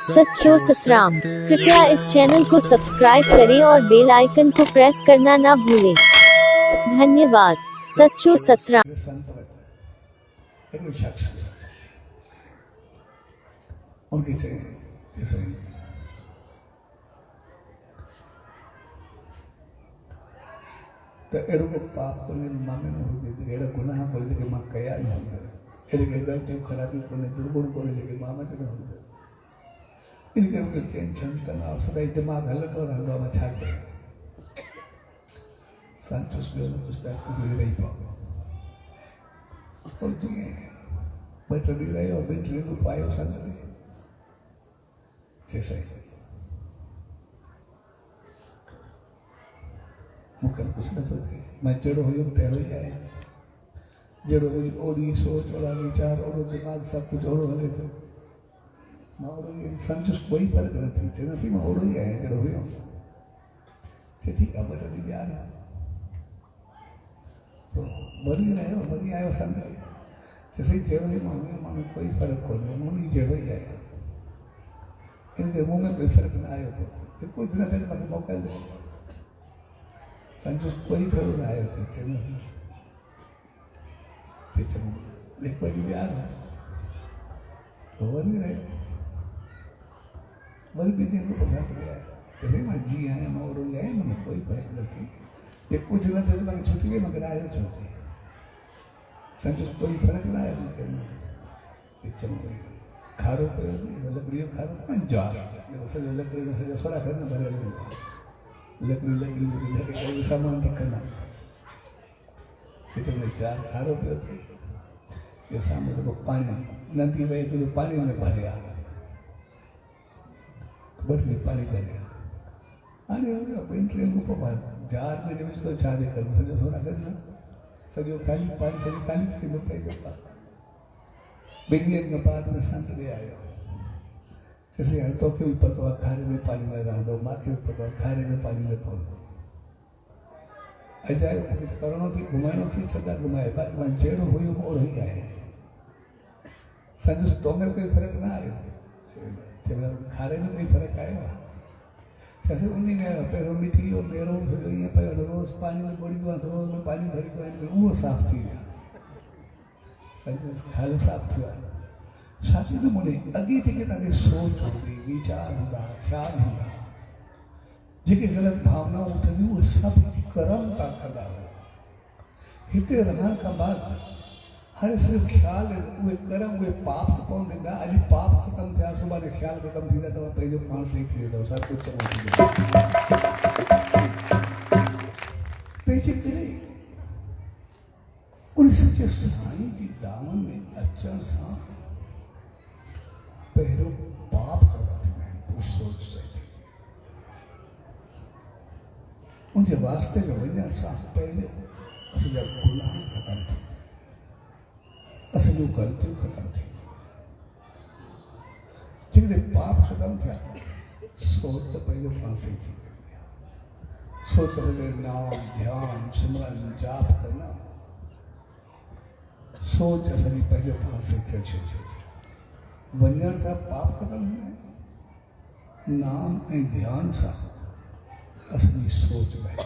सच्चो सतराम। कृपया इस चैनल को सब्सक्राइब करें और बेल आइकन को प्रेस करना ना भूलें। धन्यवाद। सच्चो सतराम। उनकी चाहिए जैसे तो एड़ो के पाप को मामे न हो देते एड़ा गुनाह को लेके मां कया न होते एड़े के गलती खराबी को ने दुर्गुण को लेके मामा न होते इनके उनके टेंशन तनाव सदा दिमाग हलत और रहंदो में छा करे संतोष में कुछ का कुछ रही पाओ और जी बैठ रही और बैठ रही तो पायो संतोष जैसे मुकर कुछ न तो थे मैं जड़ो हुई तेड़ो ही आए जड़ो हुई ओडी सोच ओड़ा विचार ओड़ो दिमाग सब कुछ ओड़ो हले थे मां ओड़ो ही संतोष कोई फर्क न थी चेना सी मां ओड़ो ही आए जड़ो हुई चेती का बटा दी यार तो मरी आयो संतोष जैसे जड़ो ही मां कोई फर्क को नहीं मुनी जड़ो ही आए इनके मुंह में कोई फर्क ना आयो तो कुछ न थे तो मौका ले संतोष कोई फर्क ना आयो थे चलो एक बार भी आ रहा तो वही रहे वही भी दिन को पसंद गया जैसे मैं जी आए मोड़ो आए मैंने कोई फर्क नहीं थी ये कुछ न थे तो मैं छुट्टी गई मगर आयो छूती संतोष कोई फर्क ना आया चलो खारो पे लकड़ियों खारो ना जा वैसे लकड़ी से सोरा करना भरे लकड़ी लगे कोई सामान रखना किचन में चार खारो पे होती ये सामने तो पानी नदी बहे तो पानी में भरे बड़ी पानी भरे आने पेंट्री को पवार जार में जब तो चाले कर सजो सोरा करना सजो खाली पानी सजो खाली थी तो पे बिगियन के बाद में संत ले आयो जैसे तो के ऊपर तो खारे में पानी में रह दो माँ के ऊपर तो खारे में पानी में पड़ दो अजाय कुछ करणो थी घुमानो थी सदा घुमाए बात मन जेड़ो हुई मोड़ ही आए संत तो में कोई फर्क ना आयो जब खारे में कोई फर्क आयो जैसे उन्हीं में पैरों में थी और मेरो से ये पर रोज पानी में पड़ी तो रोज में पानी भरी तो वो साफ थी संतोष खाली साफ थी साथी ने मुने अगे जेके ताके सोच होंदी विचार होंदा ख्याल होंदा जेके गलत भावना उठदी वो सब कर्म का कदा हिते रहण का बाद हर सिर्फ ख्याल वे कर्म वे पाप कौन देंदा अज पाप खत्म थिया सुबह ने ख्याल खत्म थी तो पहिलो पाण सही थी तो सब कुछ तो पेचे तेरे उन सच्चे साईं जी दामन में अचण सा पहरो पाप खत्म थी वो सोच सही उनके वास्ते में वजह सा पहले असली गुनाह खत्म थी असली गलती खत्म थी जिनके पाप खत्म था सोच तो पहले फांसी थी सोच नाम ध्यान सिमरन जाप करना सोच असली पहले फांसी चढ़ी वंजन सा पाप खत्म है नाम ए ध्यान सा असली सोच में